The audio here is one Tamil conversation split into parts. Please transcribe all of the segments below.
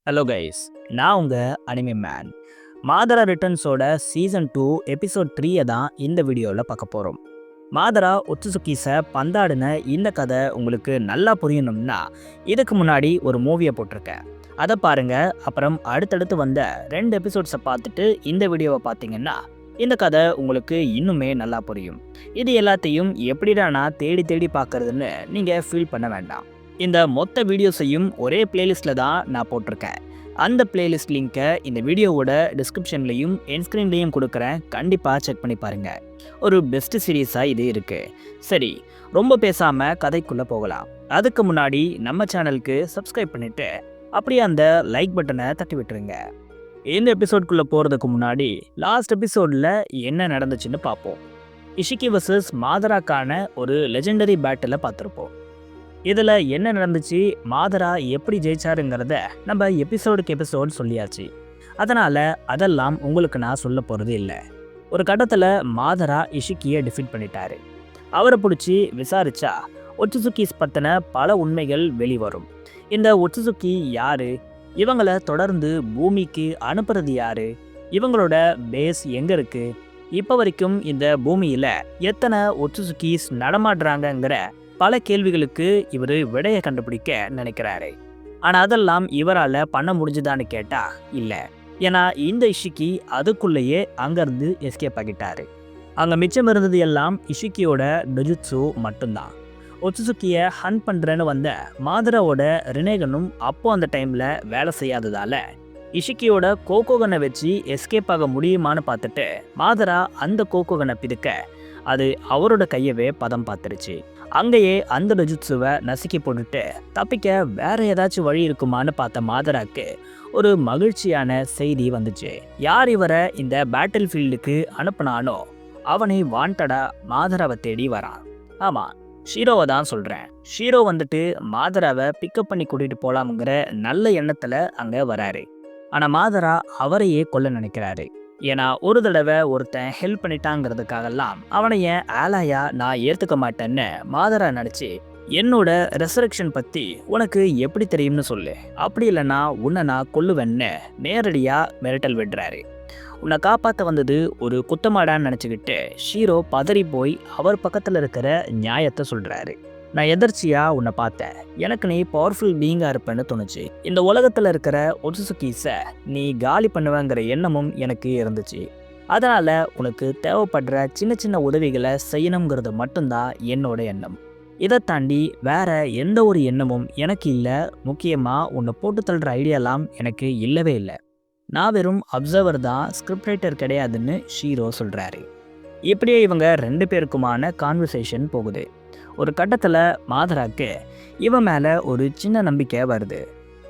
ஹலோ கைஸ், நான் உங்கள் அனிமே மேன். மாதரா ரிட்டர்ன்ஸோட சீசன் 2 எபிசோட் 3 தான் இந்த வீடியோவில் பார்க்க போகிறோம். மாதரா ஒட்சுசுகிஸை பந்தாடின இந்த கதை உங்களுக்கு நல்லா புரியணும்னா இதுக்கு முன்னாடி ஒரு மூவியை போட்டிருக்கேன், அதை பாருங்கள். அப்புறம் அடுத்தடுத்து வந்த 2 எபிசோட்ஸை பார்த்துட்டு இந்த வீடியோவை பார்த்தீங்கன்னா இந்த கதை உங்களுக்கு இன்னுமே நல்லா புரியும். இது எல்லாத்தையும் எப்படிடா நான் தேடி தேடி பார்க்குறதுன்னு நீங்கள் ஃபீல் பண்ண வேண்டாம். இந்த மொத்த வீடியோஸையும் ஒரே பிளேலிஸ்ட்டில் தான் நான் போட்டிருக்கேன். அந்த பிளேலிஸ்ட் லிங்க்கை இந்த வீடியோவோட டிஸ்கிரிப்ஷன்லையும் என்ஸ்க்ரீன்லேயும் கொடுக்குறேன். கண்டிப்பாக செக் பண்ணி பாருங்கள். ஒரு பெஸ்ட் சீரீஸாக இது இருக்குது. சரி, ரொம்ப பேசாமல் கதைக்குள்ளே போகலாம். அதுக்கு முன்னாடி நம்ம சேனலுக்கு சப்ஸ்கிரைப் பண்ணிவிட்டு அப்படியே அந்த லைக் பட்டனை தட்டி விட்டுருங்க. இந்த எபிசோட்குள்ளே போகிறதுக்கு முன்னாடி லாஸ்ட் எபிசோடில் என்ன நடந்துச்சுன்னு பார்ப்போம். இஷிகி வர்சஸ் மாதராக்கான ஒரு லெஜெண்டரி பேட்டிலை பார்த்துருப்போம். இதில் என்ன நடந்துச்சு, மாதரா எப்படி ஜெயிச்சாருங்கிறத நம்ம எபிசோடு சொல்லியாச்சு. அதனால் அதெல்லாம் உங்களுக்கு நான் சொல்ல போகிறது இல்லை. ஒரு கட்டத்தில் மாதரா இஷிக்கியை டிஃபீட் பண்ணிட்டாரு. அவரை பிடிச்சி விசாரிச்சா ஒட்சுசுகிஸ் பற்றின பல உண்மைகள் வெளிவரும். இந்த ஒட்சுசுகி யாரு, இவங்களை தொடர்ந்து பூமிக்கு அனுப்புறது யாரு, இவங்களோட பேஸ் எங்கே இருக்குது, இப்போ வரைக்கும் இந்த பூமியில் எத்தனை ஒட்சுசுகிஸ் நடமாடுறாங்கங்கிற பல கேள்விகளுக்கு இவர் விடையை கண்டுபிடிக்க நினைக்கிறாரு. ஆனால் அதெல்லாம் இவரால் பண்ண முடிஞ்சுதான்னு கேட்டால் இல்லை. ஏன்னா இந்த இஷிக்கி அதுக்குள்ளேயே அங்கேருந்து எஸ்கேப் ஆகிட்டாரு. அங்கே மிச்சம் இருந்தது எல்லாம் இஷிக்கியோட டொஜுட்சு மட்டும்தான். ஒட்சுசுகியை ஹண்ட் பண்ணுறேன்னு வந்த மாதராவோட ரினேகனும் அப்போ அந்த டைமில் வேலை செய்யாததால் இஷிக்கியோட கோகோகனை வச்சு எஸ்கேப் ஆக முடியுமான்னு பார்த்துட்டு மாதரா அந்த கோகோகனை பிதுக்க அது அவரோட கையவே பதம் பார்த்துருச்சு. அங்கேயே அந்த டொஜுட்சுவை நசுக்கி போட்டுட்டு தப்பிக்க வேற ஏதாச்சும் வழி இருக்குமான்னு பார்த்த மாதராக்கு ஒரு மகிழ்ச்சியான செய்தி வந்துச்சு. யார் இவரை இந்த பேட்டில் ஃபீல்டுக்கு அனுப்புனானோ அவனை வாண்டடா மாதராவை தேடி வரான். ஆமாம், ஷீரோவை தான் சொல்கிறேன். ஷீரோ வந்துட்டு மாதராவை பிக்கப் பண்ணி கூட்டிகிட்டு போகலாமுங்கிற நல்ல எண்ணத்தில் அங்கே வராரு. ஆனால் மாதரா அவரையே கொல்ல நினைக்கிறாரு. ஏன்னா ஒரு தடவை ஒருத்தன் ஹெல்ப் பண்ணிட்டாங்கிறதுக்காகலாம் அவனை என் ஆலாயா நான் ஏற்றுக்க மாட்டேன்னு மாதரா நினச்சி என்னோட ரெசரக்ஷன் பற்றி உனக்கு எப்படி தெரியும்னு சொல்லு, அப்படி இல்லைன்னா உன்னை நான் கொல்லுவேன்னு நேரடியாக மிரட்டல் விடுறாரு. உன்னை காப்பாற்ற வந்தது ஒரு குத்தமாடான்னு நினச்சிக்கிட்டு ஷீரோ பதறி போய் அவர் பக்கத்தில் இருக்கிற நியாயத்தை சொல்கிறாரு. நான் எதர்ச்சியாக உன்னை பார்த்தேன், எனக்கு நீ பவர்ஃபுல் பீயிங்காக இருப்பேன்னு தோணுச்சு. இந்த உலகத்தில் இருக்கிற ஒட்சுசுகிஸை நீ காலி பண்ணுவேங்கிற எண்ணமும் எனக்கு இருந்துச்சு. அதனால் உனக்கு தேவைப்படுற சின்ன சின்ன உதவிகளை செய்யணுங்கிறது மட்டும்தான் என்னோட எண்ணம். இதை தாண்டி வேற எந்த ஒரு எண்ணமும் எனக்கு இல்லை. முக்கியமாக உன்னை போட்டு தள்ளுற ஐடியாலாம் எனக்கு இல்லவே இல்லை. நான் வெறும் அப்சர்வர் தான், ஸ்கிரிப்ட் ரைட்டர் கிடையாதுன்னு ஷீரோ சொல்கிறாரு. இப்படியே இவங்க 2 பேருக்குமான கான்வர்சேஷன் போகுது. ஒரு கட்டத்தில் மாதராக்கு இவன் மேலே ஒரு சின்ன நம்பிக்கை வருது.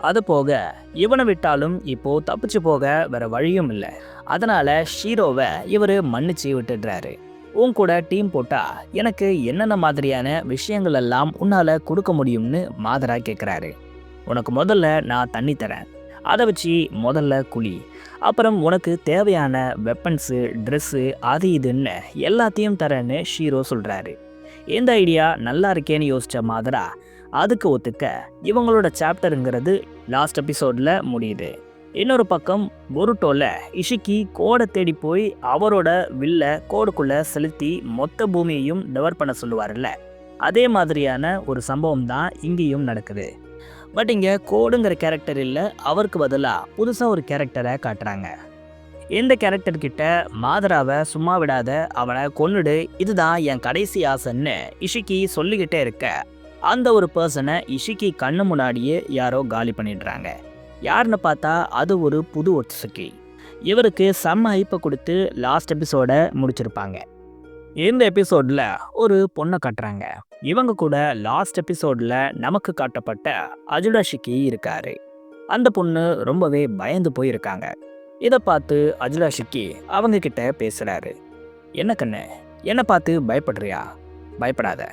அது போக இவனை விட்டாலும் இப்போது தப்பிச்சு போக வேற வழியும் இல்லை. அதனால் ஷீரோவை இவர் மன்னிச்சு விட்டுடுறாரு. உன் கூட டீம் போட்டால் எனக்கு என்னென்ன மாதிரியான விஷயங்கள் எல்லாம் உன்னால் கொடுக்க முடியும்னு மாதரா கேட்குறாரு. உனக்கு முதல்ல நான் தண்ணி தரேன், அதை வச்சு முதல்ல குழி. அப்புறம் உனக்கு தேவையான வெப்பன்ஸு, ட்ரெஸ்ஸு, அது இதுன்னு எல்லாத்தையும் தரேன்னு ஷீரோ சொல்கிறாரு. இந்த ஐடியா நல்லா இருக்கேன்னு யோசித்த மாதரா அதுக்கு ஒத்துக்க இவங்களோட சாப்டருங்கிறது லாஸ்ட் எபிசோடில் முடியுது. இன்னொரு பக்கம் பொருட்டோவில் இஷிக்கி கோடை தேடி போய் அவரோட வில்லை கோடுக்குள்ளே செலுத்தி மொத்த பூமியையும் டெவலப் பண்ண சொல்லுவார்ல, அதே மாதிரியான ஒரு சம்பவம் தான் இங்கேயும் நடக்குது. பட் இங்கே கோடுங்கிற கேரக்டர் இல்லை, அவருக்கு பதிலாக புதுசாக ஒரு கேரக்டரை காட்டுறாங்க. இந்த கேரக்டர்கிட்ட மாதராவை சும்மா விடாத, அவனை கொன்னுடு, இதுதான் என் கடைசி ஆசைன்னு இஷிக்கி சொல்லிக்கிட்டே இருக்க அந்த ஒரு பர்சனை இஷிக்கி கண்ணு முன்னாடியே யாரோ காலி பண்ணிடுறாங்க. யாருன்னு பார்த்தா அது ஒரு புது ஒட்சுசுகி. இவருக்கு செம்ம ஹைப்பை கொடுத்து லாஸ்ட் எபிசோடை முடிச்சிருப்பாங்க. இந்த எபிசோடில் ஒரு பொண்ணை காட்டுறாங்க. இவங்க கூட லாஸ்ட் எபிசோடில் நமக்கு காட்டப்பட்ட அஜுடாஷிக்கி இருக்காரு. அந்த பொண்ணு ரொம்பவே பயந்து போயிருக்காங்க. இதை பார்த்து அஜுடாஷிக்கி அவங்க கிட்ட பேசுகிறாரு. என்ன கண்ணு, என்னை பார்த்து பயப்படுறியா? பயப்படாத,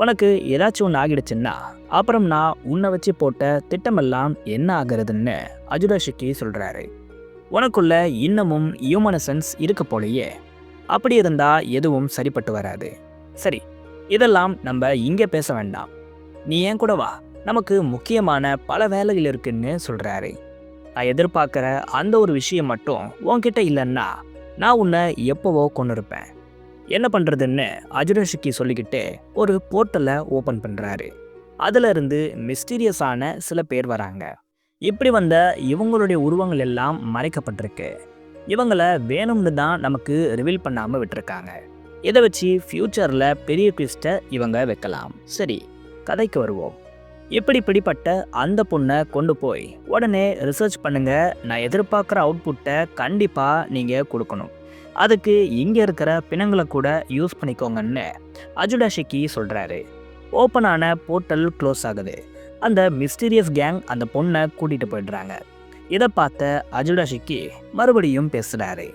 உனக்கு ஏதாச்சும் ஒன்று ஆகிடுச்சுன்னா அப்புறம் நான் உன்னை வச்சு போட்ட திட்டமெல்லாம் என்ன ஆகிறதுன்னு அஜுடாஷிக்கி சொல்கிறாரு. உனக்குள்ள இன்னமும் ஹியூமனசன்ஸ் இருக்க போலையே, அப்படி இருந்தால் எதுவும் சரிப்பட்டு வராது. சரி, இதெல்லாம் நம்ம இங்கே பேச வேண்டாம், நீ ஏன் கூட வா, நமக்கு முக்கியமான பல வேலைகள் இருக்குன்னு சொல்கிறாரு. நான் எதிர்பார்க்குற அந்த ஒரு விஷயம் மட்டும் உன்கிட்ட இல்லைன்னா நான் உன்னை எப்போவோ கொண்டு இருப்பேன். என்ன பண்ணுறதுன்னு அஜுரஷிக்கு சொல்லிக்கிட்டு ஒரு போர்ட்டலை ஓப்பன் பண்ணுறாரு. அதுல இருந்து மிஸ்டீரியஸான சில பேர் வராங்க. இப்படி வந்த இவங்களுடைய உருவங்கள் எல்லாம் மறைக்கப்பட்டிருக்கு. இவங்கள வேணும்னு தான் நமக்கு ரிவீல் பண்ணாமல் விட்டுருக்காங்க. இதை வச்சு ஃப்யூச்சரில் பெரிய ட்விஸ்ட்டை இவங்க வைக்கலாம். சரி, கதைக்கு வருவோம். இப்படிப்பட்ட அந்த பொண்ணை கொண்டு போய் உடனே ரிசர்ச் பண்ணுங்க. நான் எதிர்பார்க்குற அவுட்புட்டை கண்டிப்பாக நீங்கள் கொடுக்கணும். அதுக்கு இங்கே இருக்கிற பிணங்களை கூட யூஸ் பண்ணிக்கோங்கன்னு அஜுடாஷிக்கு சொல்கிறாரு. ஓப்பனான போர்ட்டல் க்ளோஸ் ஆகுது. அந்த மிஸ்டீரியஸ் கேங் அந்த பொண்ணை கூட்டிகிட்டு போயிடுறாங்க. இதை பார்த்த அஜுடாஷிக்கு மறுபடியும் பேசுகிறாரு.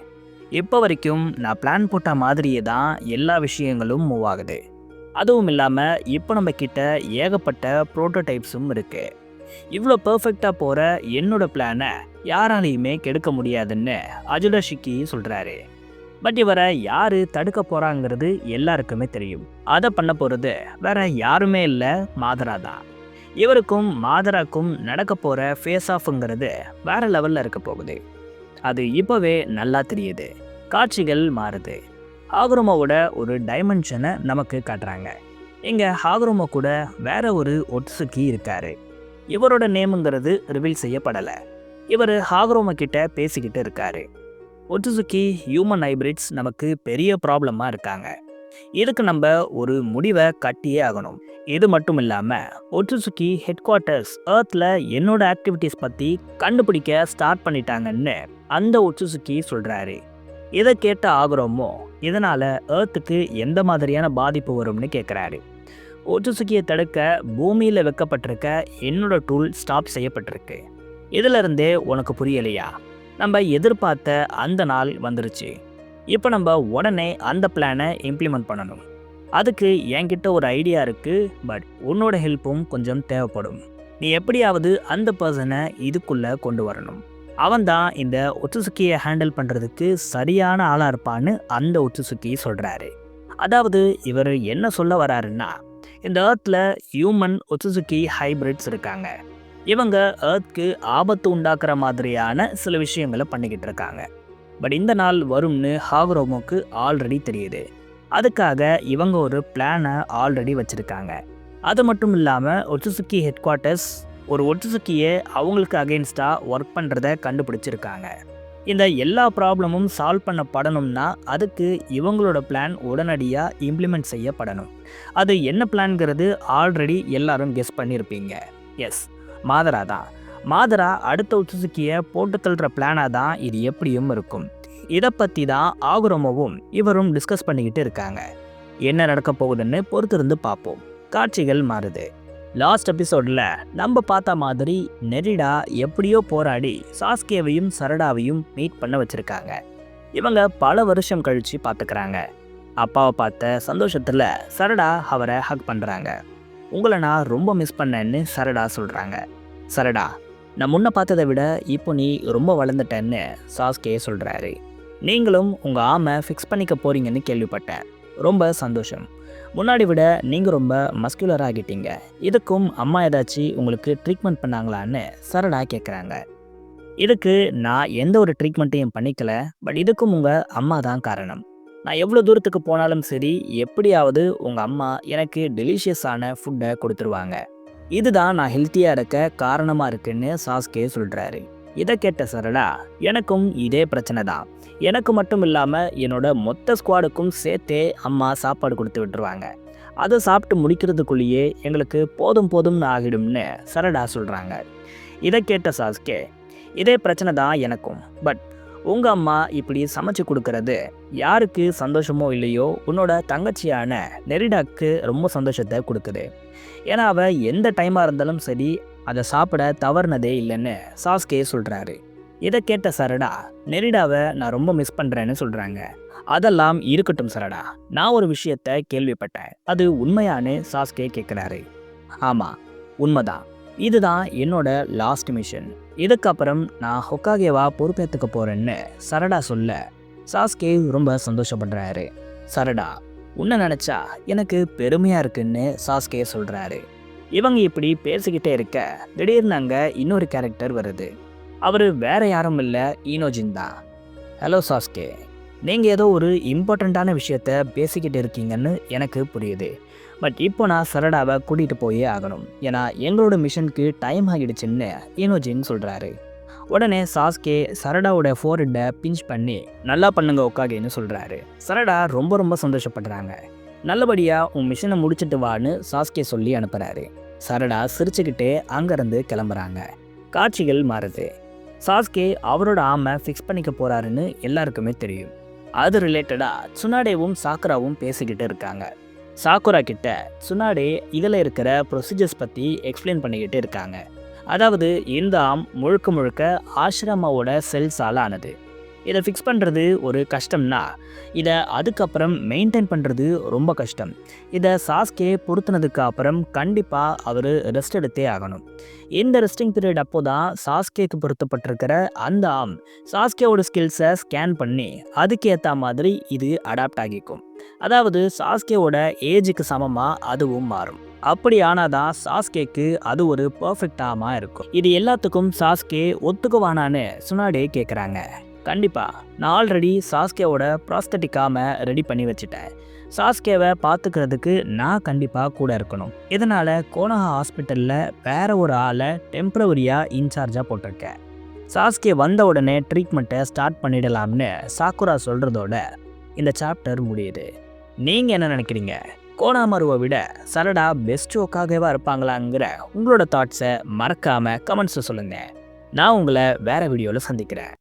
இப்போ வரைக்கும் நான் பிளான் போட்ட மாதிரியே தான் எல்லா விஷயங்களும் மூவ் ஆகுது. அதுவும் இல்லாமல் இப்போ நம்ம கிட்ட ஏகப்பட்ட ப்ரோட்டோடைப்ஸும் இருக்குது. இவ்வளோ பர்ஃபெக்டாக போகிற என்னோட பிளானை யாராலையுமே கெடுக்க முடியாதுன்னு அஜுடாஷிக்கு சொல்கிறாரு. பட் இவரை யார் தடுக்க போகிறாங்கிறது எல்லாருக்குமே தெரியும். அதை பண்ண போகிறது வேற யாருமே இல்லை, மாதரா தான். இவருக்கும் மாதராக்கும் நடக்க போகிற ஃபேஸ் ஆஃப்ங்கிறது வேற லெவலில் இருக்க போகுது. அது இப்போவே நல்லா தெரியுது. காட்சிகள் மாறுது. ஹாகுரோமாவோட ஒரு டைமென்ஷனை நமக்கு காட்டுறாங்க. இங்கே ஹாகுரோமா கூட வேற ஒரு ஒட்சுகி இருக்காரு. இவரோட நேமுங்கிறது ரிவீல் செய்யப்படலை. இவர் ஹாகுரோமா கிட்ட பேசிக்கிட்டு இருக்காரு. ஒட்சுகி ஹியூமன் ஹைப்ரிட்ஸ் நமக்கு பெரிய ப்ராப்ளமாக இருக்காங்க. இதுக்கு நம்ம ஒரு முடிவை கட்டியே ஆகணும். இது மட்டும் இல்லாமல் ஒட்சுகி ஹெட் குவார்ட்டர்ஸ் ஏர்த்தில் என்னோட ஆக்டிவிட்டீஸ் பற்றி கண்டுபிடிக்க ஸ்டார்ட் பண்ணிட்டாங்கன்னு அந்த ஒட்சுகி சொல்கிறாரு. இதை கேட்ட ஆகுரோமோ இதனால் ஏர்த்துக்கு எந்த மாதிரியான பாதிப்பு வரும்னு கேட்குறாரு. ஒட்சுகியை தடுக்க பூமியில் வைக்கப்பட்டிருக்க என்னோட டூல் ஸ்டாப் செய்யப்பட்டிருக்கு. இதிலிருந்தே உனக்கு புரியலையா? நம்ம எதிர்பார்த்த அந்த நாள் வந்துருச்சு. இப்போ நம்ம உடனே அந்த பிளானை இம்ப்ளிமெண்ட் பண்ணணும். அதுக்கு என்கிட்ட ஒரு ஐடியா இருக்குது. பட் உன்னோட ஹெல்ப்பும் கொஞ்சம் தேவைப்படும். நீ எப்படியாவது அந்த பர்சனை இதுக்குள்ளே கொண்டு வரணும். அவன் தான் இந்த ஒட்சுகியை ஹேண்டில் பண்ணுறதுக்கு சரியான ஆளாக இருப்பான்னு அந்த ஒட்சுகி சொல்கிறாரு. அதாவது இவர் என்ன சொல்ல வராருன்னா, இந்த ஏர்த்தில் ஹியூமன் ஒட்சுகி ஹைப்ரிட்ஸ் இருக்காங்க. இவங்க ஏர்த்துக்கு ஆபத்து உண்டாக்குற மாதிரியான சில விஷயங்களை பண்ணிக்கிட்டு இருக்காங்க. பட் இந்த நாள் வரும்னு ஹாகுரோமோக்கு ஆல்ரெடி தெரியுது. அதுக்காக இவங்க ஒரு பிளானை ஆல்ரெடி வச்சுருக்காங்க. அது மட்டும் இல்லாமல் ஒட்சுகி ஹெட் குவார்ட்டர்ஸ் ஒரு ஒட்சுகியை அவங்களுக்கு அகெயின்ஸ்டாக ஒர்க் பண்ணுறத கண்டுபிடிச்சிருக்காங்க. இந்த எல்லா ப்ராப்ளமும் சால்வ் பண்ணப்படணும்னா அதுக்கு இவங்களோட பிளான் உடனடியாக இம்ப்ளிமெண்ட் செய்யப்படணும். அது என்ன பிளான்ங்கிறது ஆல்ரெடி எல்லாரும் கெஸ் பண்ணியிருப்பீங்க. எஸ், மாதரா தான். மாதரா அடுத்த ஒட்சுகியை போட்டு தள்ளுற பிளானாக தான் இது எப்படியும் இருக்கும். இதை பற்றி தான் ஆகுரோமோவும் இவரும் டிஸ்கஸ் பண்ணிக்கிட்டு இருக்காங்க. என்ன நடக்க போகுதுன்னு பொறுத்திருந்து பார்ப்போம். காட்சிகள் மாறுது. லாஸ்ட் எபிசோடில் நம்ம பார்த்த மாதிரி நெரிடா எப்படியோ போராடி சாஸ்கேவையும் சரடாவையும் மீட் பண்ண வச்சுருக்காங்க. இவங்க பல வருஷம் கழித்து பார்த்துக்கிறாங்க. அப்பாவை பார்த்த சந்தோஷத்தில் சரடா அவரை ஹக் பண்ணுறாங்க. உங்களை நான் ரொம்ப மிஸ் பண்ணேன்னு சரடா சொல்கிறாங்க. சரடா, நான் முன்ன பார்த்ததை விட இப்போ நீ ரொம்ப வளர்ந்துட்டேன்னு சாஸ்கே சொல்கிறாரு. நீங்களும் உங்கள் ஆமை ஃபிக்ஸ் பண்ணிக்க போகிறீங்கன்னு கேள்விப்பட்டேன். ரொம்ப சந்தோஷம். முன்னாடி விட நீங்கள் ரொம்ப மஸ்குலராக ஆகிட்டீங்க. இதுக்கும் அம்மா ஏதாச்சும் உங்களுக்கு ட்ரீட்மெண்ட் பண்ணாங்களான்னு சரடா கேட்குறாங்க. இதுக்கு நான் எந்த ஒரு ட்ரீட்மெண்ட்டையும் பண்ணிக்கல. பட் இதுக்கும் உங்கள் அம்மா தான் காரணம். நான் எவ்வளோ தூரத்துக்கு போனாலும் சரி, எப்படியாவது உங்கள் அம்மா எனக்கு டெலிஷியஸான ஃபுட்டை கொடுத்துருவாங்க. இதுதான் நான் ஹெல்த்தியாக இருக்க காரணமாக இருக்குன்னு சாஸ்கே சொல்கிறாரு. இதை கேட்ட சரடா, எனக்கும் இதே பிரச்சனை தான். எனக்கு மட்டும் இல்லாமல் என்னோட மொத்த ஸ்குவாடுக்கும் சேர்த்தே அம்மா சாப்பாடு கொடுத்து விட்டுருவாங்க. அதை சாப்பிட்டு முடிக்கிறதுக்குள்ளேயே எங்களுக்கு போதும் போதும்னு ஆகிடும்னு சரடா சொல்கிறாங்க. இதை கேட்ட சாஸ்கே, இதே பிரச்சனை தான் எனக்கும். பட் உங்கள் அம்மா இப்படி சமைச்சு கொடுக்கறது யாருக்கு சந்தோஷமோ இல்லையோ உன்னோட தங்கச்சியான நெரிடாக்கு ரொம்ப சந்தோஷத்தை கொடுக்குது. ஏன்னா அவள் எந்த டைமாக இருந்தாலும் சரி அதை சாப்பிட தவறுனதே இல்லைன்னு சாஸ்கே சொல்கிறாரு. இதை கேட்ட சரடா, நெரிடாவை நான் ரொம்ப மிஸ் பண்ணுறேன்னு சொல்கிறாங்க. அதெல்லாம் இருக்கட்டும் சரடா, நான் ஒரு விஷயத்தை கேள்விப்பட்டேன். அது உண்மையானு சாஸ்கே கேட்குறாரு. ஆமாம், உண்மைதான். இதுதான் என்னோட லாஸ்ட் மிஷன். இதுக்கப்புறம் நான் ஹொக்காகேவா பொறுப்பேற்றுக்க போகிறேன்னு சரடா சொல்ல சாஸ்கே ரொம்ப சந்தோஷப்படுறாரு. சரடா, உன்னை நினச்சா எனக்கு பெருமையாக இருக்குன்னு சாஸ்கே சொல்கிறாரு. இவங்க இப்படி பேசிக்கிட்டே இருக்க திடீர்னு அங்கே இன்னொரு கேரக்டர் வருது. அவர் வேற யாரும் இல்லை, ஈனோஜின் தான். ஹலோ சாஸ்கே, நீங்கள் ஏதோ ஒரு இம்பார்ட்டண்ட்டான விஷயத்த பேசிக்கிட்டு இருக்கீங்கன்னு எனக்கு புரியுது. பட் இப்போ நான் சரடாவை கூட்டிகிட்டு போயே ஆகணும். ஏன்னா எங்களோட மிஷனுக்கு டைம் ஆகிடுச்சுன்னு ஈனோஜின் சொல்கிறாரு. உடனே சாஸ்கே சரடாவோட ஃபோர்ஹெட்டை பிஞ்ச் பண்ணி நல்லா பண்ணுங்க உக்காகேன்னு சொல்கிறாரு. சரடா ரொம்ப ரொம்ப சந்தோஷப்படுறாங்க. நல்லபடியாக உன் மிஷனை முடிச்சிட்டு வான்னு சாஸ்கே சொல்லி அனுப்புகிறாரு. சரடா சிரிச்சுக்கிட்டே அங்கேருந்து கிளம்புறாங்க. காட்சிகள் மாறுது. சாஸ்கே அவரோட ஆமை ஃபிக்ஸ் பண்ணிக்க போகிறாருன்னு எல்லாருக்குமே தெரியும். அது ரிலேட்டடாக சுனாடேவும் சாக்குராவும் பேசிக்கிட்டு இருக்காங்க. சாக்குரா கிட்ட சுனாடே இதில் இருக்கிற ப்ரொசீஜர்ஸ் பற்றி எக்ஸ்பிளைன் பண்ணிக்கிட்டு இருக்காங்க. அதாவது இந்த ஆம் முழுக்க முழுக்க ஆஷ்ரமாவோட செல்ஸால் ஆனது. இதை ஃபிக்ஸ் பண்ணுறது ஒரு கஷ்டம்னா இதை அதுக்கப்புறம் மெயின்டைன் பண்ணுறது ரொம்ப கஷ்டம். இதை சாஸ்கே பொருத்தினதுக்கு அப்புறம் கண்டிப்பாக அவர் ரெஸ்ட் எடுத்தே ஆகணும். இந்த ரெஸ்டிங் பீரியட் அப்போ தான் சாஸ்கேக்கு பொருத்தப்பட்டிருக்கிற அந்த ஆம் சாஸ்கேவோட ஸ்கில்ஸை ஸ்கேன் பண்ணி அதுக்கேற்ற மாதிரி இது அடாப்ட் ஆகிக்கும். அதாவது சாஸ்கேவோட ஏஜுக்கு சமமாக அதுவும் மாறும். அப்படி ஆனாதான் சாஸ்கேக்கு அது ஒரு பர்ஃபெக்ட் ஆமாக இருக்கும். இது எல்லாத்துக்கும் சாஸ்கே ஒத்துக்குவானான்னு சுனாடே கேட்குறாங்க. கண்டிப்பாக, நான் ஆல்ரெடி சாஸ்கேவோட ப்ராஸ்தட்டிக் ஆமை ரெடி பண்ணி வச்சுட்டேன். சாஸ்கேவை பார்த்துக்கிறதுக்கு நான் கண்டிப்பாக கூட இருக்கணும். இதனால் கோனஹா ஹாஸ்பிட்டலில் வேற ஒரு ஆளை டெம்ப்ரவரியாக இன்சார்ஜாக போட்டிருக்கேன். சாஸ்கே வந்த உடனே ட்ரீட்மெண்ட்டை ஸ்டார்ட் பண்ணிடலாம்னு சாக்குரா சொல்கிறதோட இந்த சாப்டர் முடியுது. நீங்கள் என்ன நினைக்கிறீங்க? கோனாமருவை விட சரடா பெஸ்ட் ஒக்காகவா இருப்பாங்களாங்கிற உங்களோட தாட்ஸை மறக்காமல் கமெண்ட்ஸில் சொல்லுங்கள். நான் உங்களை வேறு வீடியோவில் சந்திக்கிறேன்.